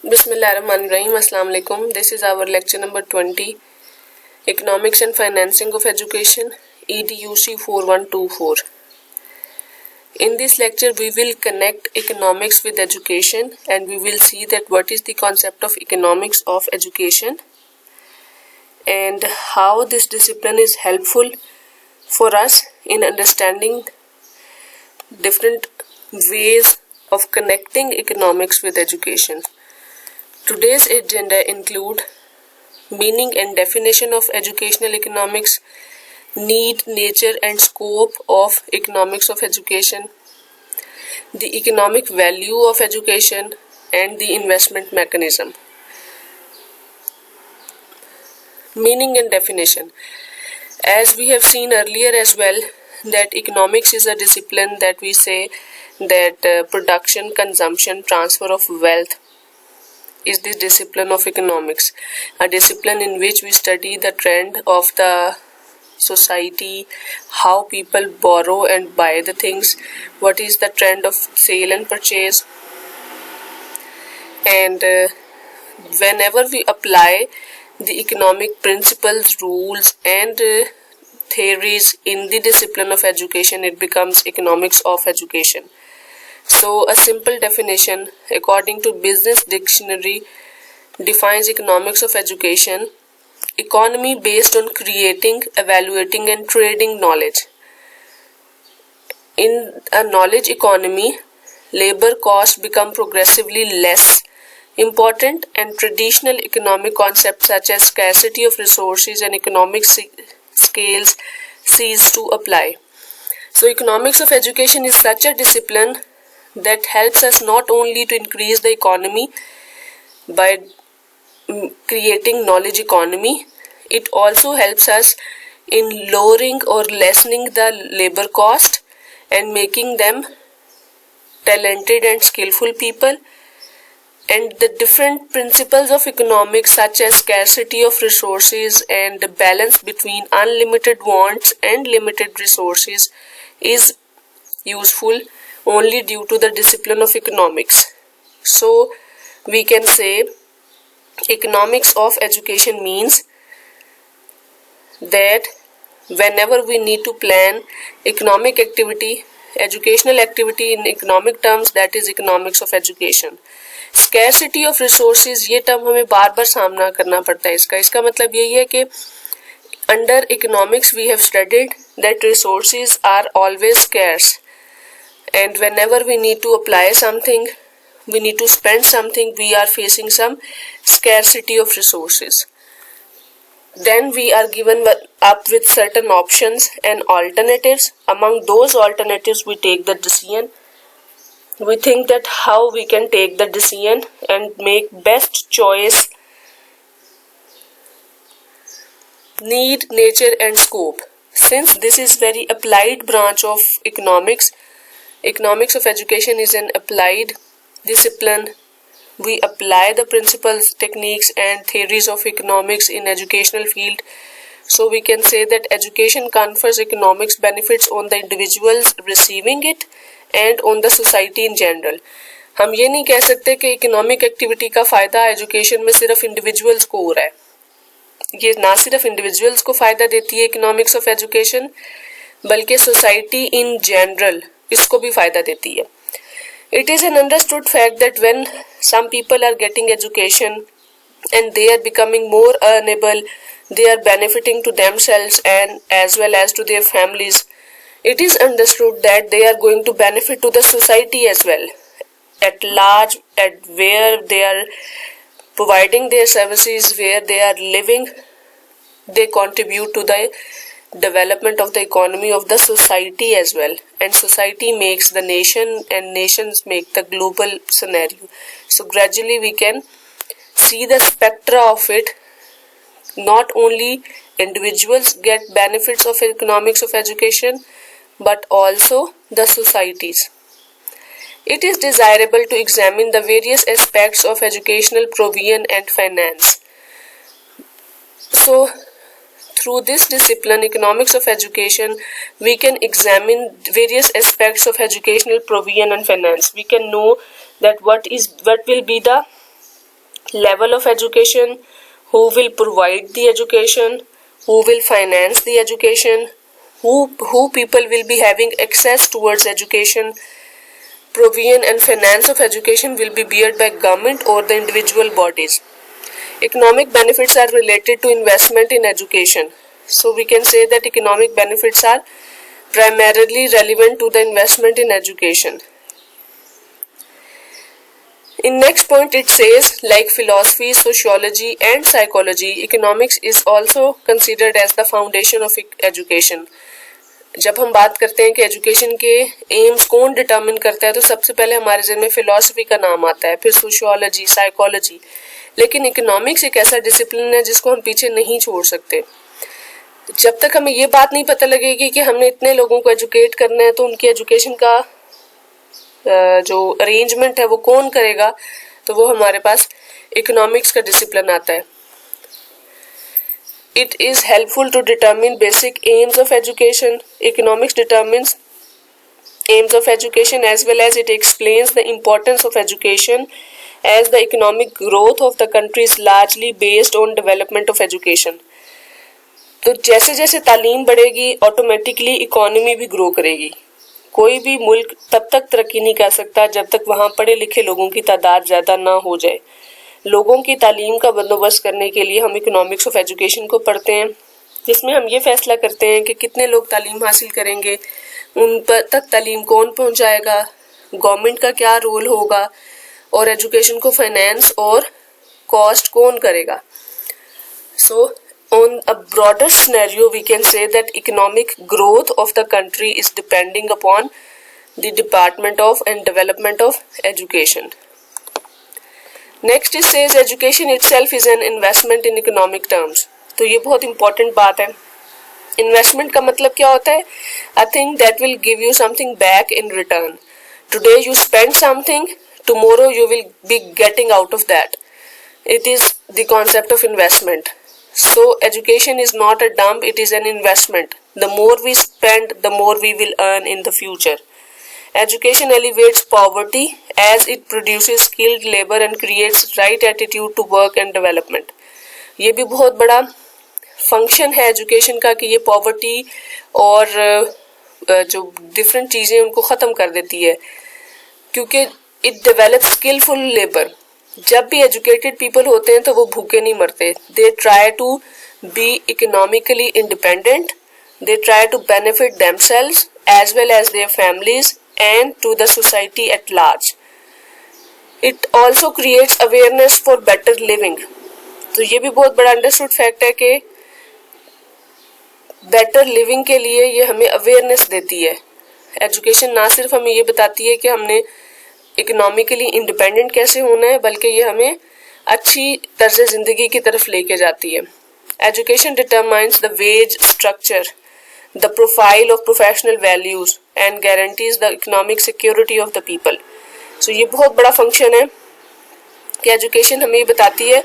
Bismillahirrahmanirrahim. Assalamu alaikum. This is our lecture number 20, Economics and Financing of Education, EDUC 4124. In this lecture, we will connect economics with education, and we will see that what is the concept of economics of education and how this discipline is helpful for us in understanding different ways of connecting economics with education. Today's agenda include meaning and definition of educational economics, need, nature and scope of economics of education, the economic value of education and the investment mechanism. Meaning and definition. As we have seen earlier as well, that economics is a discipline that we say that production, consumption, transfer of wealth is the discipline of economics, a discipline in which we study the trend of the society, how people borrow and buy the things, what is the trend of sale and purchase, and whenever we apply the economic principles, rules and theories in the discipline of education, it becomes economics of education. So a simple definition according to Business Dictionary defines economics of education: economy based on creating, evaluating and trading knowledge. In a knowledge economy, labor costs become progressively less important and traditional economic concepts such as scarcity of resources and economic scales cease to apply. So economics of education is such a discipline that helps us not only to increase the economy by creating knowledge economy, it also helps us in lowering or lessening the labor cost and making them talented and skillful people. And the different principles of economics such as scarcity of resources and the balance between unlimited wants and limited resources is useful only due to the discipline of economics. So we can say economics of education means that whenever we need to plan economic activity, educational activity in economic terms, that is economics of education. Scarcity of resources, ये term हमें बार बार सामना करना पड़ता है। इसका मतलब यही है कि under economics we have studied that resources are always scarce, and whenever we need to apply something, we need to spend something, we are facing some scarcity of resources. Then we are given up with certain options and alternatives. Among those alternatives we take the decision. We think that how we can take the decision and make best choice. Need, nature and scope. Since this is very applied branch of economics, economics of education is an applied discipline. We apply the principles, techniques and theories of economics in educational field. So we can say that education confers economics benefits on the individuals receiving it and on the society in general. हम ये नहीं कह सकते कि economic activity का फायदा education में सिर्फ इंडिविजुअल्स को हो रहा है। ये ना सिर्फ इंडिविजुअल्स को फायदा देती है इकोनॉमिक्स ऑफ एजुकेशन, बल्कि सोसाइटी इन जनरल इसको भी फायदा देती है। It is an understood fact that when some people are getting education and they are becoming more earnable, they are benefiting to themselves and as well as to their families. It is understood that they are going to benefit to the society as well at large, at where they are providing their services, where they are living. They contribute to the development of the economy of the society as well, and society makes the nation and nations make the global scenario. So gradually we can see the spectra of it. Not only individuals get benefits of economics of education, but also the societies. It is desirable to examine the various aspects of educational provision and finance. So through this discipline, economics of education, we can examine various aspects of educational provision and finance. We can know that what will be the level of education, who will provide the education, who will finance the education, who people will be having access towards education. Provision and finance of education will be borne by government or the individual bodies. Economic benefits are related to investment in education. So we can say that economic benefits are primarily relevant to the investment in education. In next point it says, like philosophy, sociology and psychology, economics is also considered as the foundation of education. जब हम बात करते हैं कि education के AIIMS कौन determine करता है तो सबसे पहले हमारे ज़हन में फिलॉसफी का नाम आता है, फिर सोशियोलॉजी, साइकोलॉजी. लेकिन इकोनॉमिक्स एक ऐसा डिसिप्लिन है जिसको हम पीछे नहीं छोड़ सकते. जब तक हमें ये बात नहीं पता लगेगी कि हमने इतने लोगों को एजुकेट करना है तो उनकी एजुकेशन का जो अरेंजमेंट है वो कौन करेगा, तो वो हमारे पास इकोनॉमिक्स का डिसिप्लिन आता है. It is helpful to determine basic aims of education. Economics determines aims of education as well as it explains the importance of education, as the economic growth of the country is largely based on development of education. तो जैसे जैसे तालीम बढ़ेगी automatically economy भी grow करेगी. कोई भी मुल्क तब तक तरक्की नहीं कर सकता जब तक वहाँ पढ़े लिखे लोगों की तादाद ज़्यादा ना हो जाए. लोगों की तालीम का बंदोबस्त करने के लिए हम इकोनॉमिक्स ऑफ एजुकेशन को पढ़ते हैं, जिसमें हम ये फैसला करते हैं कि कितने लोग तालीम हासिल करेंगे, उन पर तक तालीम कौन पहुंचाएगा, गवर्नमेंट का क्या रोल होगा और एजुकेशन को फाइनेंस और कॉस्ट कौन करेगा. सो on a broader scenario we can say that economic growth of the country is depending upon the department of and development of education. Next it says education itself is an investment in economic terms. तो ये बहुत important बात है. Investment का मतलब क्या होता है? A thing that will give you something back in return. Today you spend something, tomorrow you will be getting out of that. It is the concept of investment. So education is not a dump, it is an investment. The more we spend, the more we will earn in the future. Education alleviates poverty as it produces skilled labor and creates right attitude to work and development. ये भी बहुत बड़ा function है education का कि ये poverty और जो डिफरेंट चीज़ें उनको ख़त्म कर देती है, क्योंकि इट डेवलप स्किलफुल लेबर. जब भी एजुकेटेड पीपल होते हैं तो वो भूखे नहीं मरते. They try to be economically independent, they try to benefit themselves as well as their families and to the society at large. It also creates awareness for better living. तो ये भी बहुत बड़ा अंडरस्टूड फैक्ट है कि better living के लिए ये हमें अवेयरनेस देती है. एजुकेशन ना सिर्फ हमें ये बताती है कि हमने इकोनॉमिकली इंडिपेंडेंट कैसे होना है, बल्कि ये हमें अच्छी तर्ज जिंदगी की तरफ लेके जाती है. Education determines the ways structure, the profile of professional values and guarantees the economic security of the people. So ये बहुत बड़ा फंक्शन है कि एजुकेशन हमें ये बताती है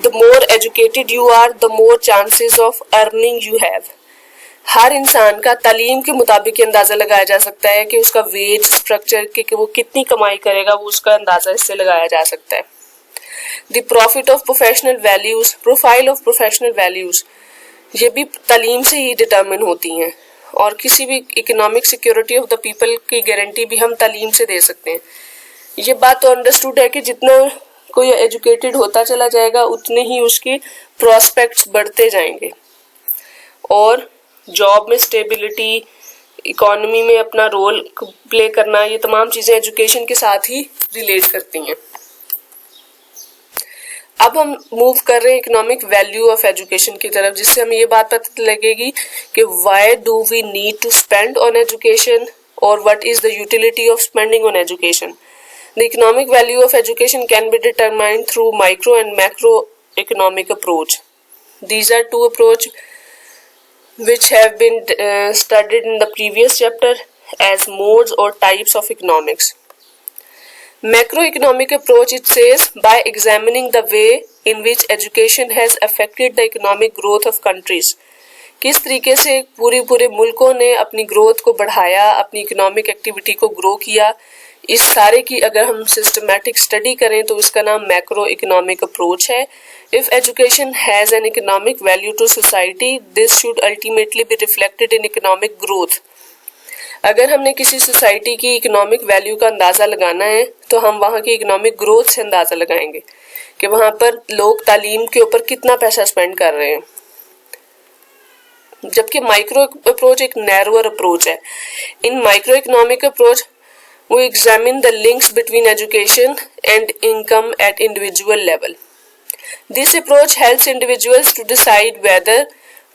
the more educated you are, the more chances of earning you have. हर इंसान का तालीम के मुताबिक अंदाज़ा लगाया जा सकता है कि उसका वेज स्ट्रक्चर कि वो कितनी कमाई करेगा, वो उसका अंदाज़ा इससे लगाया जा सकता है. The profit of professional values, profile of professional values, ये भी तालीम से ही डिटरमिन होती हैं. और किसी भी economic security of the people की गारंटी भी हम तालीम से दे सकते हैं. ये बात तो अंडरस्टूड है कि जितना कोई एजुकेटेड होता चला जाएगा उतने ही उसके प्रॉस्पेक्ट्स बढ़ते जाएंगे और जॉब में स्टेबिलिटी, इकोनॉमी में अपना रोल प्ले करना, ये तमाम चीज़ें एजुकेशन के साथ ही रिलेट करती हैं. अब हम मूव कर रहे हैं इकोनॉमिक वैल्यू ऑफ एजुकेशन की तरफ, जिससे हमें ये बात पता लगेगी कि why do we need to spend on education और what is the utility of spending on education. The economic value of education can be determined through micro and macro economic approach. These are two approach which have been studied in the previous chapter as modes or types of economics. Macroeconomic approach, it says, by examining the way in which education has affected the economic growth of countries. किस तरीके से पूरे मुल्कों ने अपनी growth को बढ़ाया, अपनी इकोनॉमिक एक्टिविटी को ग्रो किया इस सारे की अगर हम सिस्टमैटिक स्टडी करें तो इसका नाम मैक्रो इकोनॉमिक अप्रोच है. If education has an economic value to society, this should ultimately be reflected in economic growth. अगर हमने किसी सोसाइटी की इकोनॉमिक वैल्यू का अंदाजा लगाना है तो हम वहाँ की इकोनॉमिक ग्रोथ से अंदाजा लगाएंगे कि वहाँ पर लोग तालीम के ऊपर कितना पैसा स्पेंड कर रहे हैं. जबकि माइक्रो अप्रोच एक नैरोअर अप्रोच है. In micro economic approach we examine the links between education and income at individual level. This approach helps individuals to decide whether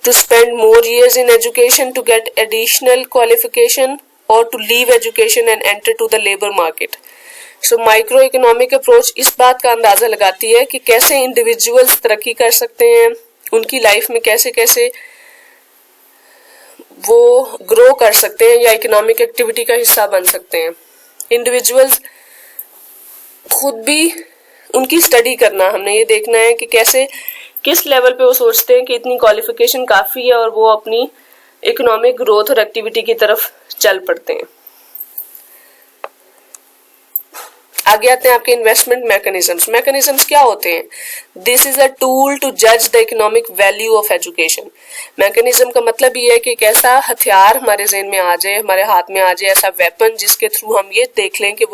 to spend more years in education to get additional qualification or to leave education and enter to the labor market. So microeconomic approach इस बात का अंदाजा लगाती है कि कैसे individuals तरक्की कर सकते हैं, उनकी लाइफ में कैसे कैसे वो ग्रो कर सकते हैं या इकोनॉमिक एक्टिविटी का हिस्सा बन सकते हैं. इंडिविजुअल्स खुद भी उनकी स्टडी करना, हमने ये देखना है कि कैसे किस लेवल पे वो सोचते हैं कि इतनी क्वालिफिकेशन काफ़ी है और वो अपनी इकोनॉमिक ग्रोथ और एक्टिविटी की तरफ चल पड़ते हैं. आगे आते हैं आपके इन्वेस्टमेंट मैकेनिज्म्स. मैकेनिज्म्स क्या होते हैं? This is a tool to जज the economic value of education. Mechanism का मतलब ये है कि एक ऐसा हथियार हमारे ज़हन में आ जाए, हमारे हाथ में आ जाए, ऐसा वेपन जिसके थ्रू हम ये देख लें कि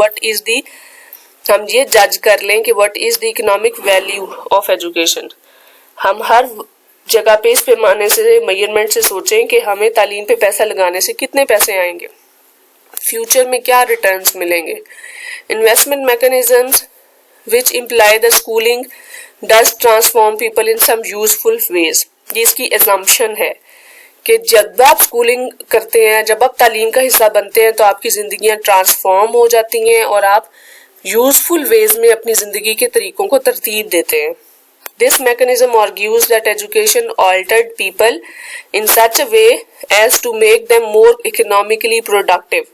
हम ये जज कर लें कि what is the economic value of education. हम हर जगह पे इस पैमाने से, मेजरमेंट से सोचें कि हमें तालीम पे पैसा लगाने से कितने पैसे आएंगे, फ्यूचर में क्या रिटर्न्स मिलेंगे. Investment mechanisms which imply the schooling does transform people in some useful ways. ये इसकी assumption है कि जब आप स्कूलिंग करते हैं, जब आप तालीम का हिस्सा बनते हैं तो आपकी जिंदगियां ट्रांसफॉर्म हो जाती हैं और आप यूजफुल वेज में अपनी जिंदगी के तरीकों को तरतीब देते हैं. This mechanism argues that education altered people in such a way as to make them more economically productive.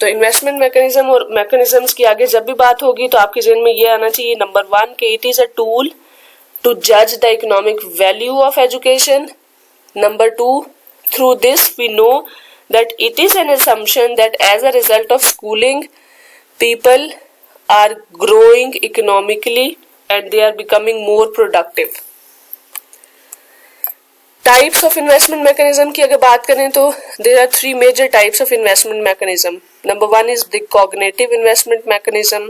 तो इन्वेस्टमेंट मैकेनिज्म और मैकेनिज्म्स की आगे जब भी बात होगी तो आपके जहन में ये आना चाहिए, नंबर 1 कि it is a tool to जज the economic value of education. Number 2, through this we know that it is an assumption that as a result of schooling people are growing economically and they are becoming more productive. Types of investment mechanism की अगर बात करें तो there are 3 major types of investment mechanism. Number 1 is the cognitive investment mechanism.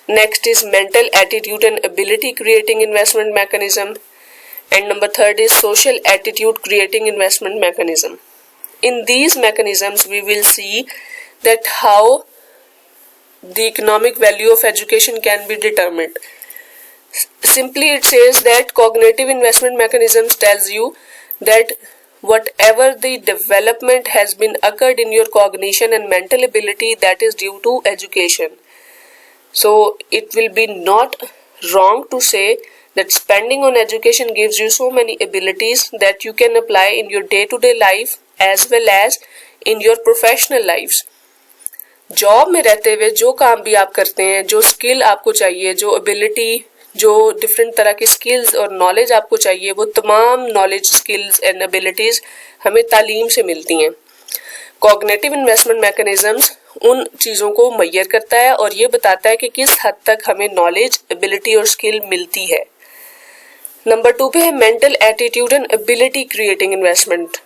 Next is mental attitude and ability creating investment mechanism. And number 3 is social attitude creating investment mechanism. In these mechanisms, we will see that how the economic value of education can be determined. Simply, it says that cognitive investment mechanisms tells you that whatever the development has been occurred in your cognition and mental ability, that is due to education. So it will be not wrong to say that spending on education gives you so many abilities that you can apply in your day-to-day life as well as in your professional lives. Job में रहते हुए जो काम भी आप करते हैं, जो स्किल आपको चाहिए, जो एबिलिटी, जो डिफरेंट तरह की स्किल्स और नॉलेज आपको चाहिए, वो तमाम नॉलेज, स्किल्स एंड एबिलिटीज हमें तालीम से मिलती हैं. कॉग्निटिव इन्वेस्टमेंट मैकेनिज्म्स उन चीज़ों को मुहैया करता है और ये बताता है कि किस हद तक हमें नॉलेज, एबिलिटी और स्किल मिलती है. नंबर 2 पे है mental attitude and ability creating investment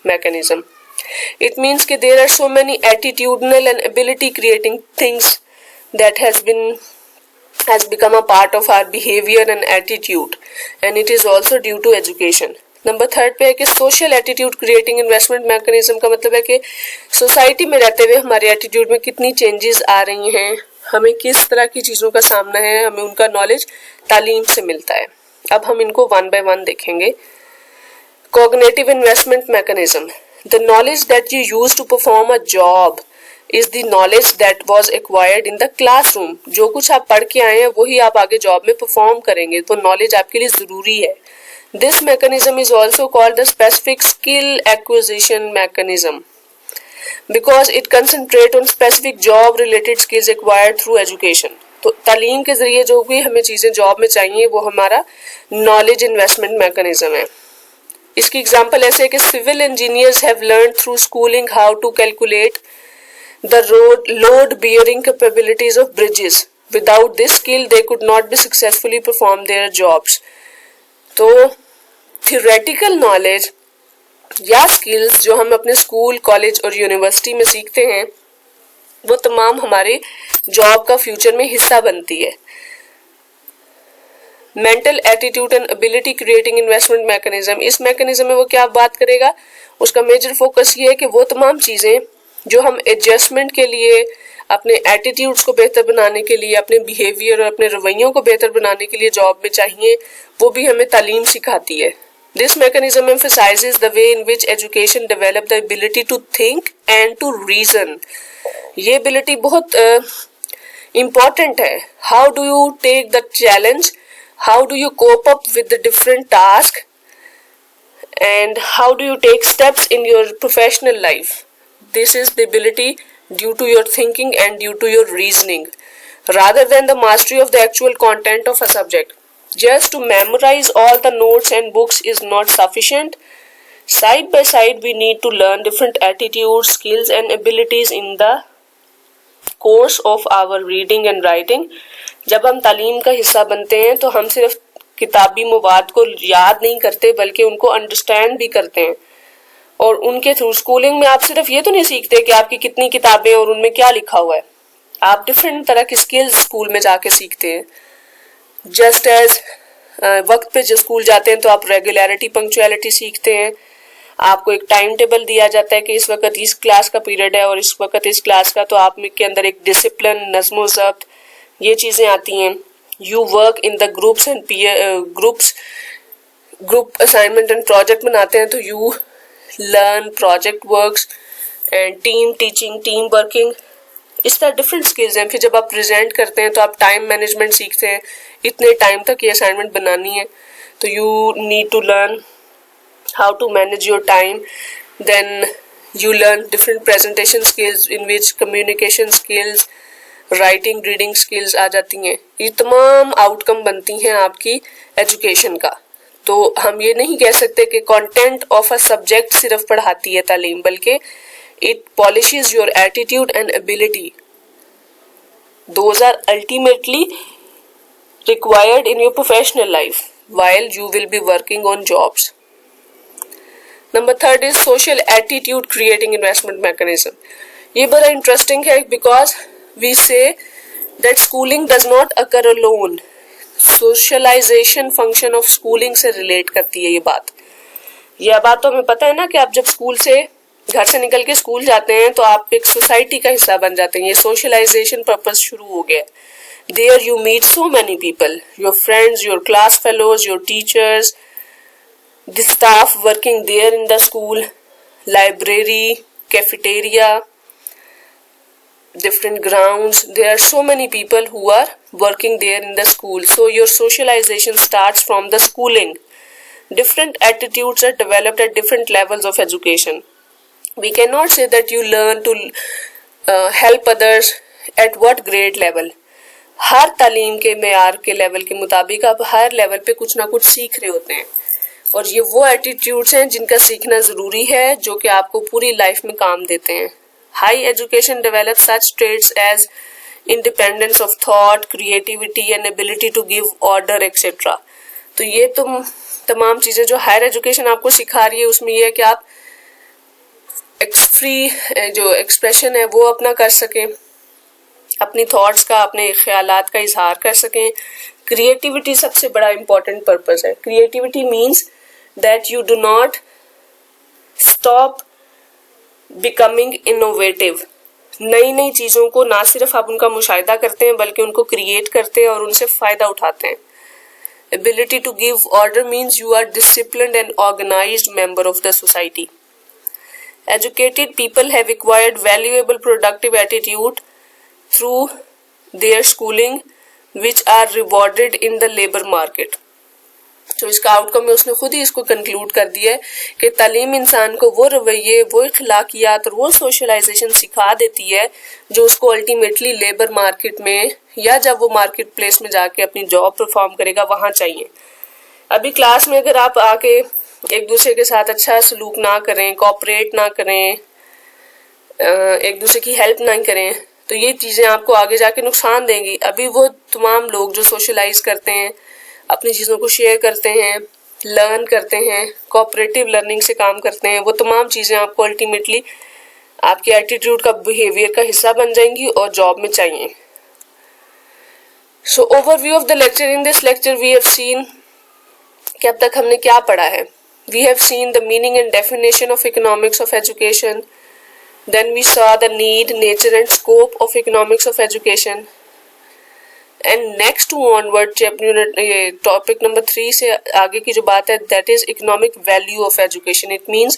mechanism. It means कि there are so many attitudinal and ability creating things that has become a part of our behavior and attitude, and it is also due to education. Number 3 पे है कि social attitude creating investment mechanism का मतलब है कि society में रहते हुए हमारे एटीट्यूड में कितनी चेंजेस आ रही हैं, हमें किस तरह की चीज़ों का सामना है, हमें उनका नॉलेज तालीम से मिलता है. अब हम इनको 1 by 1 देखेंगे. Cognitive investment mechanism. The knowledge that you use to perform a job is the knowledge that was acquired in the classroom. जो कुछ आप पढ़ के आए हैं वही आप आगे जॉब में परफॉर्म करेंगे, तो नॉलेज आपके लिए जरूरी है. This mechanism is also called the specific skill acquisition mechanism because it concentrates on specific job related skills acquired through education. तो तालीम के जरिए जो भी हमें चीजें जॉब में चाहिए वो हमारा नॉलेज इन्वेस्टमेंट मैकेनिज्म है. इसकी एग्जांपल ऐसे है कि civil engineers have learn through schooling how to calculate the load bearing capabilities of bridges. Without this skill they could not be successfully perform their jobs. तो theoretical knowledge या skills जो हम अपने स्कूल, कॉलेज और university में सीखते हैं वो तमाम हमारे जॉब का फ्यूचर में हिस्सा बनती है. Mental attitude and ability creating investment mechanism, इस मैकेनिज्म में वो क्या बात करेगा, उसका मेजर फोकस ये है कि वो तमाम चीजें जो हम एडजस्टमेंट के लिए, अपने एटीट्यूड्स को बेहतर बनाने के लिए, अपने बिहेवियर और अपने रवैयों को बेहतर बनाने के लिए जॉब में चाहिए, वो भी हमें तालीम सिखाती है. This mechanism emphasises the way in which education develop the ability to think and to reason. ये एबिलिटी बहुत इम्पॉर्टेंट है. How do you take the challenge, how do you cope up with the different task, and how do you take steps in your professional life. This is the ability due to your thinking and due to your reasoning, rather than the mastery of the actual content of a subject. Just to memorize all the notes and books is not sufficient. Side by side we need to learn different attitudes, skills and abilities in the course of our reading and writing. जब हम तालीम का हिस्सा बनते हैं तो हम सिर्फ किताबी मवाद को याद नहीं करते बल्कि उनको अंडरस्टैंड भी करते हैं. और उनके थ्रू स्कूलिंग में आप सिर्फ ये तो नहीं सीखते कि आपकी कितनी किताबें और उनमें क्या लिखा हुआ है, आप डिफरेंट तरह की स्किल्स स्कूल में जाके सीखते हैं. जस्ट एज वक्त पे जो स्कूल जाते हैं तो आप रेगुलरिटी, पंक्चुअलिटी सीखते हैं. आपको एक टाइम टेबल दिया जाता है कि इस वक्त इस क्लास का पीरियड है और इस वक्त इस क्लास का, तो आप के अंदर एक डिसिप्लिन, नज़्म ज़ब्त, ये चीजें आती हैं. You work in the groups and group assignment and project बनाते हैं तो you learn project works and team teaching, team working. इस तरह डिफरेंट स्किल्स हैं. फिर जब आप प्रेजेंट करते हैं तो आप टाइम मैनेजमेंट सीखते हैं. इतने टाइम तक ये असाइनमेंट बनानी है तो you need to learn how to manage your time. Then you learn different presentation skills in which communication skills, writing, reading skills आ जाती हैं. ये तमाम आउटकम बनती हैं आपकी एजुकेशन का. तो हम ये नहीं कह सकते कि कंटेंट ऑफ अ सब्जेक्ट सिर्फ पढ़ाती है तालीम, बल्कि it polishes your attitude and ability. Those are ultimately required in your professional life while you will be working on jobs. Number 3 is social attitude creating investment mechanism. ये बड़ा interesting है because we say that schooling does not occur alone. Socialization function of schooling से relate करती है ये बात. यह बात तो हमें पता है ना कि आप जब स्कूल से, घर से निकल के स्कूल जाते हैं तो आप एक सोसाइटी का हिस्सा बन जाते हैं. ये सोशलाइजेशन पर्पस शुरू हो गया. There you meet so many people, your friends, your class fellows, your teachers, the staff working there in the school, library, cafeteria, different grounds. There are so many people who are working there in the school. So your socialization starts from the schooling. Different attitudes are developed at different levels of education. We cannot say that you learn to help others at what grade level. हर तालीम के मेयार के level के मुताबिक आप हर level पे कुछ ना कुछ सीख रहे होते हैं. और ये वो एटीट्यूड्स हैं जिनका सीखना जरूरी है, जो कि आपको पूरी लाइफ में काम देते हैं. High education develops such traits as independence of thought, creativity and ability to give order, etc. तो ये तमाम चीजें जो हायर एजुकेशन आपको सिखा रही है उसमें ये है कि आप फ्री जो एक्सप्रेशन है वो अपना कर सकें, अपनी थॉट्स का, अपने ख्यालात का इजहार कर सकें. क्रिएटिविटी सबसे बड़ा इंपॉर्टेंट पर्पस है. Creativity means that you do not stop becoming innovative. नई नई चीजों को ना सिर्फ आप उनका मुशाहिदा करते हैं बल्कि उनको क्रिएट करते हैं और उनसे फायदा उठाते हैं. Ability to give order means you are disciplined and organised member of the society. Educated people have acquired valuable productive attitude through their schooling which are rewarded in the labour market. तो इसका outcome में उसने खुद ही इसको conclude कर दिया है कि तालीम इंसान को वो रवैये, वो इखलाकियात और वो सोशलाइजेशन सिखा देती है जो उसको अल्टीमेटली लेबर मार्केट में या जब वो मार्केट प्लेस में जाके अपनी जॉब परफॉर्म करेगा वहां चाहिए. अभी क्लास में अगर आप आके एक दूसरे के साथ अच्छा सलूक ना करें, कोऑपरेट ना करें, एक दूसरे की हेल्प नहीं करें, तो ये चीजें आपको आगे जाके नुकसान देंगी। अभी वो तमाम लोग जो सोशलाइज करते हैं, अपनी चीजों को शेयर करते हैं, लर्न करते हैं, कोऑपरेटिव लर्निंग से काम करते हैं, वो तमाम चीजें आपको अल्टीमेटली आपके एटीट्यूड का, बिहेवियर का हिस्सा बन जाएंगी और जॉब में चाहिए। So overview of the lecture. In this lecture we have seen कि अब तक हमने क्या पढ़ा है। We have seen the meaning and definition of economics of education, then we saw the need, nature and scope of economics of education, and next to onward topic number 3 से आगे की जो बात है, that is economic value of education. It means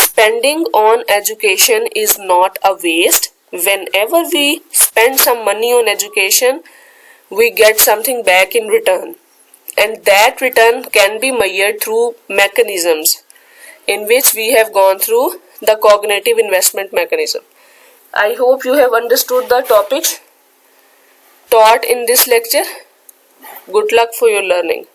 spending on education is not a waste. Whenever we spend some money on education, we get something back in return, and that return can be measured through mechanisms in which we have gone through the cognitive investment mechanism. I hope you have understood the topics taught in this lecture. Good luck for your learning.